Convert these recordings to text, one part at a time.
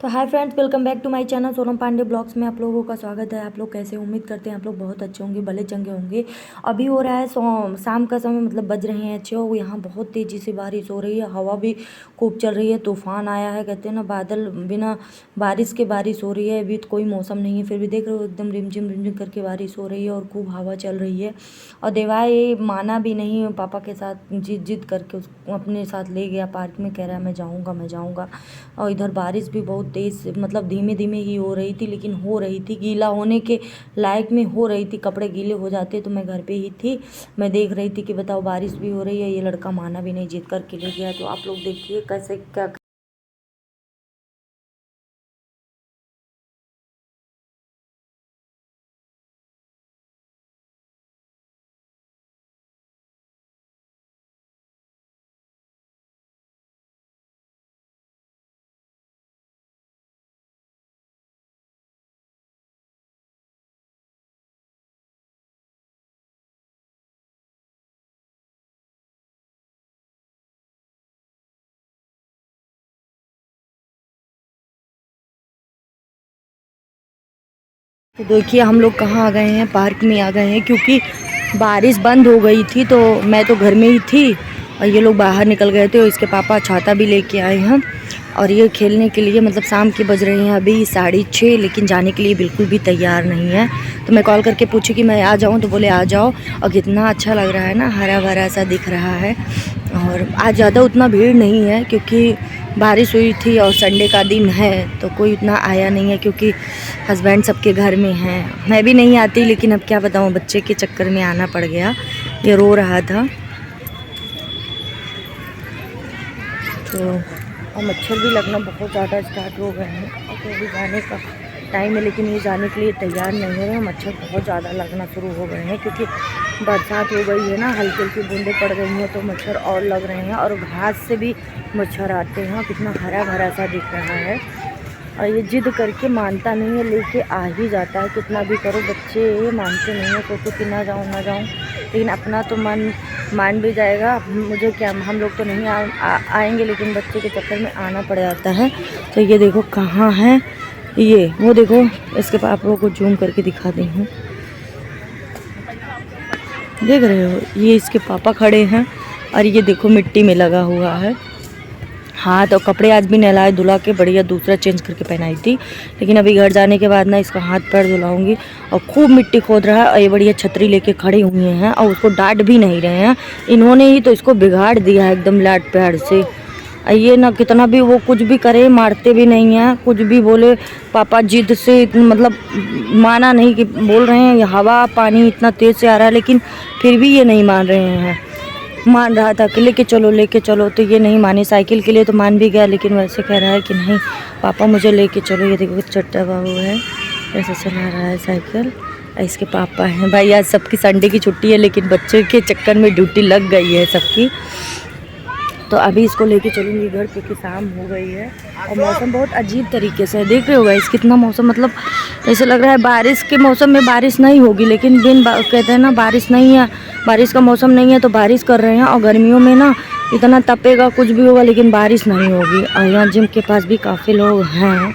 तो hi friends, welcome back to my channel Sonam Pandey blogs में आप लोगों का स्वागत है। आप लोग कैसे, उम्मीद करते हैं आप लोग बहुत अच्छे होंगे, भले चंगे होंगे। अभी हो रहा है शाम का समय, मतलब बज रहे हैं 6। यहाँ बहुत तेज़ी से बारिश हो रही है, हवा भी खूब चल रही है, तूफान आया है। कहते हैं ना, बादल बिना बारिश के बारिश हो रही है। अभी तो कोई मौसम नहीं है, फिर भी देख रहे हो एकदम रिमझिम करके बारिश हो रही है और खूब हवा चल रही है। और देवाय माना भी नहीं, पापा के साथ जिद करके उसको अपने साथ ले गया पार्क में। कह रहा है मैं जाऊँगा। और इधर बारिश भी बहुत तेज़, मतलब धीमे धीमे ही हो रही थी, लेकिन हो रही थी, गीला होने के लायक में हो रही थी। कपड़े गीले हो जाते तो मैं घर पे ही थी, मैं देख रही थी कि बताओ बारिश भी हो रही है। ये लड़का माना भी नहीं, जिद करके ले गया। तो आप लोग देखिए कैसे क्या। तो देखिए हम लोग कहाँ आ गए हैं, पार्क में आ गए हैं, क्योंकि बारिश बंद हो गई थी। तो मैं तो घर में ही थी और ये लोग बाहर निकल गए थे। और इसके पापा छाता भी लेके आए हैं और ये खेलने के लिए, मतलब शाम के बज रहे हैं अभी 6:30, लेकिन जाने के लिए बिल्कुल भी तैयार नहीं है। तो मैं कॉल करके पूछी कि मैं आ जाऊँ, तो बोले आ जाओ। और कितना अच्छा लग रहा है ना, हरा भरा सा दिख रहा है। और आज ज़्यादा उतना भीड़ नहीं है, क्योंकि बारिश हुई थी और संडे का दिन है, तो कोई उतना आया नहीं है, क्योंकि हस्बैंड सबके घर में हैं। मैं भी नहीं आती, लेकिन अब क्या बताऊँ, बच्चे के चक्कर में आना पड़ गया। ये रो रहा था तो। और मच्छर भी लगना बहुत ज़्यादा स्टार्ट हो गए हैं। और तो अभी जाने का टाइम है, लेकिन ये जाने के लिए तैयार नहीं हो रहे। मच्छर बहुत ज़्यादा लगना शुरू हो गए हैं, क्योंकि बरसात हो गई है ना, हल्की हल्की बूंदें पड़ गई हैं, तो मच्छर और लग रहे हैं। और घास से भी मच्छर आते हैं। कितना हरा भरा सा दिख रहा है। और ये जिद करके मानता नहीं है, लेके आ ही जाता है। कितना भी करो, बच्चे मानते नहीं है। तो कि ना जाऊँ, लेकिन अपना तो मन मान भी जाएगा। मुझे क्या, हम लोग तो नहीं आएंगे, लेकिन बच्चे के चक्कर में आना पड़ जाता है। तो ये देखो कहाँ है ये, वो देखो। इसके पास आप लोगों को जूम करके दिखा दी हूँ, देख रहे हो, ये इसके पापा खड़े हैं। और ये देखो मिट्टी में लगा हुआ है। हाँ, तो कपड़े आज भी नहलाए धुला के बढ़िया दूसरा चेंज करके पहनाई थी, लेकिन अभी घर जाने के बाद ना इसका हाथ पैर धुलाऊंगी। और खूब मिट्टी खोद रहा है, और ये बढ़िया छतरी लेके खड़े हुए हैं और उसको डांट भी नहीं रहे हैं। इन्होंने ही तो इसको बिगाड़ दिया है एकदम लाड प्यार से। ये ना कितना भी वो कुछ भी करे, मारते भी नहीं हैं, कुछ भी बोले। पापा जिद से, मतलब माना नहीं, कि बोल रहे हैं हवा पानी इतना तेज़ से आ रहा है, लेकिन फिर भी ये नहीं मान रहे हैं। मान रहा था कि लेके चलो, तो ये नहीं माने। साइकिल के लिए तो मान भी गया, लेकिन वैसे कह रहा है कि नहीं पापा मुझे लेके चलो। ये देखो चट्टा बाबू है, ऐसे चला रहा है साइकिल। इसके पापा हैं भाई। आज सबकी संडे की छुट्टी है, लेकिन बच्चे के चक्कर में ड्यूटी लग गई है सबकी। तो अभी इसको लेके चलूँगी घर, क्योंकि शाम हो गई है। और मौसम बहुत अजीब तरीके से है, देख रहे हो गाइस कितना मौसम, मतलब ऐसे लग रहा है बारिश के मौसम में बारिश नहीं होगी, लेकिन कहते हैं ना बारिश नहीं है, बारिश का मौसम नहीं है तो बारिश कर रहे हैं। और गर्मियों में ना इतना तपेगा, कुछ भी होगा, लेकिन बारिश नहीं होगी। और यहाँ जिम के पास भी काफ़ी लोग हैं।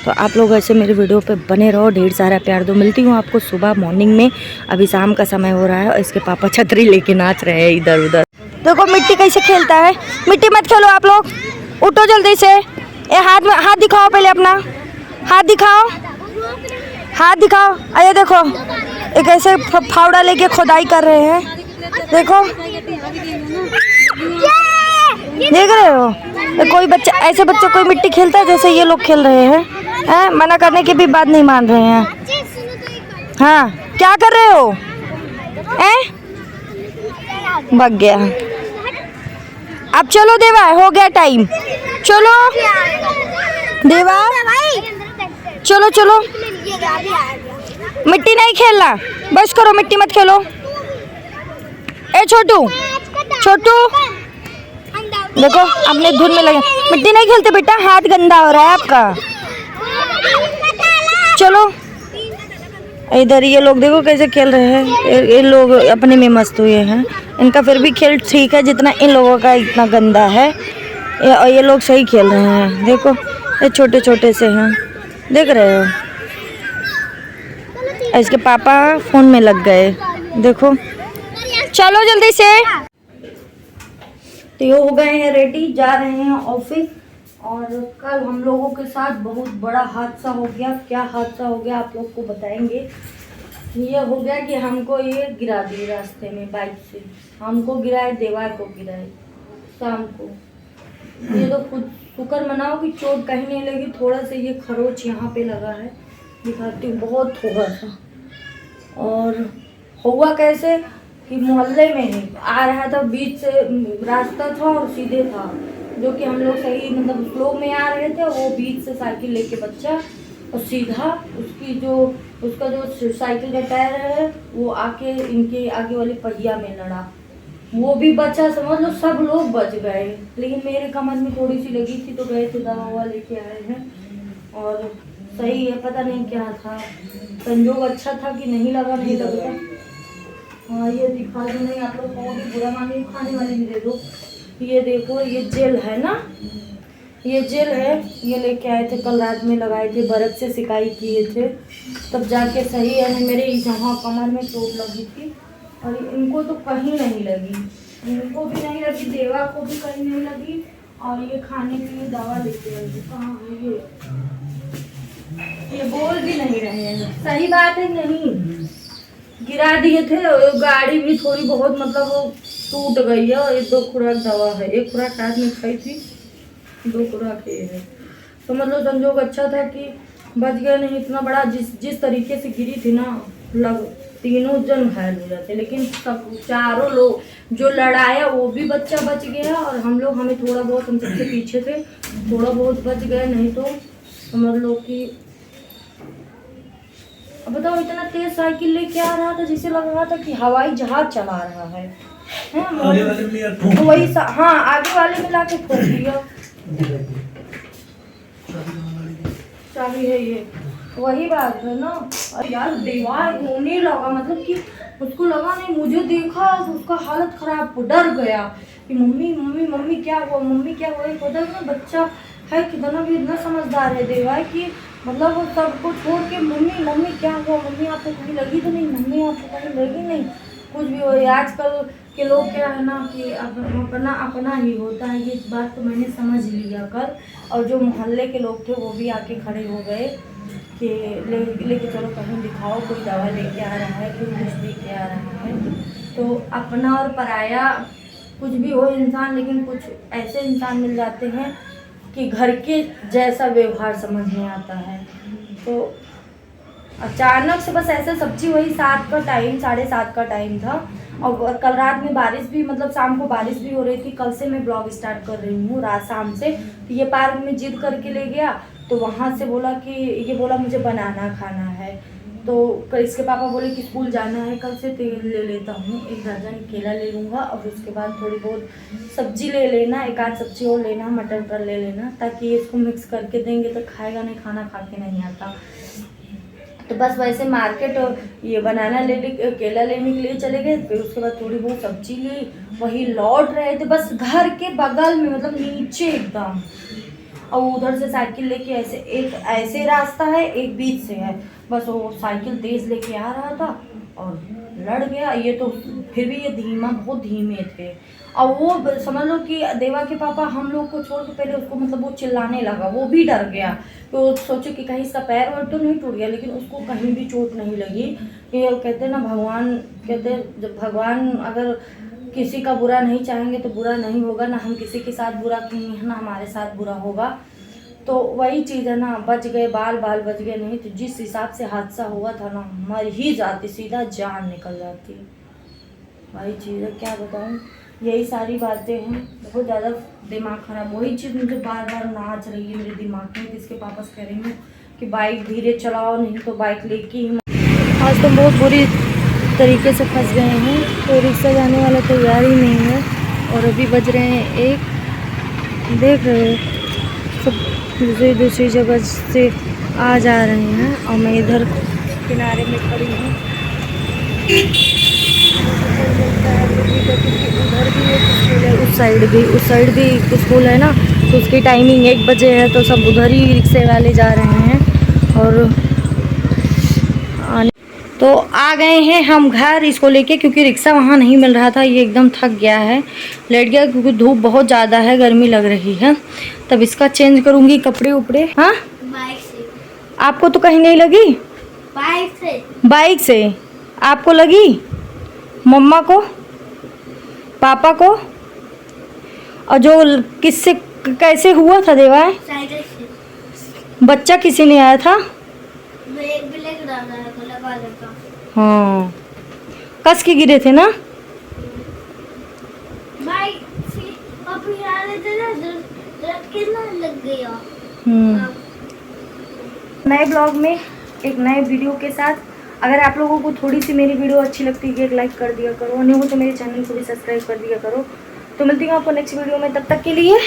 तो आप लोग ऐसे मेरे वीडियो पे बने रहो, ढेर सारा प्यार दो। मिलती हूँ आपको सुबह मॉर्निंग में। अभी शाम का समय हो रहा है और इसके पापा छतरी लेके नाच रहे हैं इधर उधर। देखो मिट्टी कैसे खेलता है। मिट्टी मत खेलो आप लोग, उठो जल्दी से। ये हाथ दिखाओ, पहले अपना हाथ दिखाओ। अरे देखो ये कैसे फावड़ा लेके खुदाई कर रहे हैं, देखो देख रहे हो। कोई बच्चा, ऐसे बच्चे कोई मिट्टी खेलता है जैसे ये लोग खेल रहे हैं। मना करने की भी बात नहीं मान रहे हैं। हाँ, क्या कर रहे हो? भाग गया। अब चलो देवा, हो गया टाइम। चलो देवा, चलो। मिट्टी नहीं खेलना, बस करो, मिट्टी मत खेलो। ए छोटू देखो अपने धुन में लगे। मिट्टी नहीं खेलते बेटा, हाथ गंदा हो रहा है आपका। चलो इधर ये लोग देखो कैसे खेल रहे हैं। ये लोग अपने में मस्त हुए हैं। इनका फिर भी खेल ठीक है, जितना इन लोगों का इतना गंदा है। और ये लोग सही खेल रहे हैं। देखो ये छोटे छोटे से हैं, देख रहे हो। इसके पापा फोन में लग गए, देखो। चलो जल्दी से। तो ये हो गए हैं रेडी, जा रहे हैं ऑफिस। और कल हम लोगों के साथ बहुत बड़ा हादसा हो गया। क्या हादसा हो गया आप लोग को बताएंगे। ये हो गया कि हमको ये गिरा दिए रास्ते में बाइक से। हमको गिराए, देवार को गिराए शाम को। ये तो खुद शुक्र मनाओ कि चोट कहीं नहीं लगी, थोड़ा सा ये खरोच यहाँ पे लगा है, दिखाती हूँ, बहुत थोड़ा सा। और हुआ कैसे कि मोहल्ले में ही आ रहा था, बीच से रास्ता था और सीधे था, जो कि हम लोग सही मतलब स्लो में आ रहे थे। वो बीच से साइकिल लेके बच्चा और सीधा उसका जो साइकिल का टायर है वो आके इनके आगे वाले पहिया में लड़ा। वो भी बचा, समझ लो सब लोग बच गए, लेकिन मेरे कमर में थोड़ी सी लगी थी तो गए थे, दवा ववा लेके आए हैं। और सही है, पता नहीं क्या था, संजोग अच्छा था कि नहीं लगा, नहीं लगता। हाँ ये दिखा दो, नहीं आप लोग को भी बुरा मानिए, खाने वाले भी दे दो। ये देखो, ये जेल है ना, ये जेल है, ये लेके आए थे कल रात में, लगाए थे, बर्फ से सिकाई किए थे, तब जाके सही है। मेरे यहाँ कमर में चोट लगी थी और इनको तो कहीं नहीं लगी, इनको भी नहीं लगी, देवा को भी कहीं नहीं लगी। और ये खाने के लिए दवा लेके आई थी, कहाँ है ये बोल भी नहीं रहे हैं। सही बात है, नहीं गिरा दिए थे। गाड़ी भी थोड़ी बहुत मतलब वो टूट गई है। और ये 2 खुराक दवा है, 1 खुराक रात में खाई थी, 2 खुराक ये है। तो मतलब संजोग अच्छा था कि बच गए, नहीं इतना बड़ा जिस तरीके से गिरी थी ना, तीनों जन घायल हो जाते। लेकिन सब चारों लोग जो लड़ाया वो भी बच्चा बच गया, और हम लोग, हमें थोड़ा बहुत, हम सबसे पीछे थे, थोड़ा बहुत बच गए, नहीं तो समझ लो कि अब बताओ, इतना तेज साइकिल लेके आ रहा था जिसे लग रहा था कि हवाई जहाज चला रहा है। वही हाँ, आगे वाले में लाके ठोक दिया। चाबी है ये, वही बात है ना। और यार दीवार होने लगा, मतलब कि उसको लगा नहीं, मुझे देखा तो उसका हालत खराब, डर गया कि मम्मी मम्मी मम्मी क्या हुआ, मम्मी क्या हुआ। पता है ना बच्चा है कितना भी, इतना समझदार है देवा कि मतलब वो सबको छोड़ के मम्मी मम्मी क्या हुआ, मम्मी आपको कहीं लगी तो नहीं, मम्मी आपको कहीं लगी नहीं, कुछ भी हो। आजकल के लोग क्या है ना कि अपना अपना ही होता है, ये बात तो मैंने समझ लिया कल। और जो मोहल्ले के लोग थे वो भी आके खड़े हो गए कि लेके चलो कहीं दिखाओ, कोई दवा लेके आ रहा है, कोई कुछ लेके आ रहा है। तो अपना और पराया कुछ भी हो इंसान, लेकिन कुछ ऐसे इंसान मिल जाते हैं कि घर के जैसा व्यवहार समझ में आता है। तो अचानक से बस ऐसे सब्जी, वही 7 का टाइम, 7:30 का टाइम था। और कल रात में बारिश भी, मतलब शाम को बारिश भी हो रही थी। कल से मैं ब्लॉग स्टार्ट कर रही हूँ रात शाम से। तो ये पार्क में जिद करके ले गया, तो वहाँ से बोला कि ये बोला मुझे बनाना खाना है। तो इसके पापा बोले कि स्कूल जाना है कल से, तेल ले लेता हूँ, 1 दर्जन केला ले लूँगा, और उसके बाद थोड़ी बहुत सब्जी ले लेना, 1 आध सब्जी और लेना, मटर पर ले लेना, ताकि इसको मिक्स करके देंगे तो खाएगा नहीं, खाना खा के नहीं आता। तो बस वैसे मार्केट ये बनाना केला लेने के लिए चले गए। फिर उसके बाद थोड़ी बहुत सब्जी ली, वही लौट रहे थे, बस घर के बगल में, मतलब नीचे एकदम। और उधर से साइकिल लेके ऐसे, एक ऐसे रास्ता है, एक बीच से है, बस वो साइकिल तेज लेके आ रहा था और लड़ गया। ये तो फिर भी ये धीमा, बहुत धीमे थे। और वो समझ लो कि देवा के पापा हम लोग को छोड़ के पहले उसको, मतलब वो चिल्लाने लगा, वो भी डर गया। तो सोचे कि कहीं इसका पैर वैर तो नहीं टूट गया, लेकिन उसको कहीं भी चोट नहीं लगी। ये कहते ना, भगवान कहते जब भगवान अगर किसी का बुरा नहीं चाहेंगे तो बुरा नहीं होगा, ना हम किसी के साथ बुरा करेंगे, ना हमारे साथ बुरा होगा। तो वही चीज़ है ना, बच गए, बाल बच गए, नहीं तो जिस हिसाब से हादसा हुआ था ना, मर ही जाती, सीधा जान निकल जाती। वही चीज़ है, क्या बताऊँ, यही सारी बातें हैं। बहुत ज़्यादा दिमाग खराब, वही चीज़ मुझे बार बार नाच रही है मेरे दिमाग में। किसके पापा से कह रही हूँ कि बाइक धीरे चलाओ, नहीं तो बाइक लेके ही। आज तो बहुत बुरी तरीके से फंस गए हैं, तो रिक्शा जाने वाला तैयार ही नहीं है। और अभी बज रहे हैं 1, देख रहे हो सब दूसरी जगह से आ जा रहे हैं, और मैं इधर किनारे में खड़ी हूँ। उधर भी एक स्कूल है, उस साइड भी एक स्कूल है ना, तो उसकी टाइमिंग 1 बजे है, तो सब उधर ही रिक्शे वाले जा रहे हैं। और तो आ गए हैं हम घर इसको लेके, क्योंकि रिक्शा वहाँ नहीं मिल रहा था। ये एकदम थक गया है, लेट गया, क्योंकि धूप बहुत ज़्यादा है, गर्मी लग रही है। तब इसका चेंज करूँगी कपड़े उपड़े। हाँ, बाइक से। आपको तो कहीं नहीं लगी? बाइक से। बाइक से आपको लगी? मम्मा को, पापा को? और जो किससे कैसे हुआ था देवा? साइकिल से। बच्चा किसी ने आया था? ब्रेक लगा लगा। हाँ, कस के गिरे थे ना? बाइक से अपनी आ रहे थे ना, दर्द कितना लग गया। नए ब्लॉग में एक नए वीडियो के साथ, अगर आप लोगों को थोड़ी सी मेरी वीडियो अच्छी लगती है, एक लाइक कर दिया करो, नहीं हो तो मेरे चैनल को भी सब्सक्राइब कर दिया करो। तो मिलती हूँ आपको नेक्स्ट वीडियो में, तब तक के लिए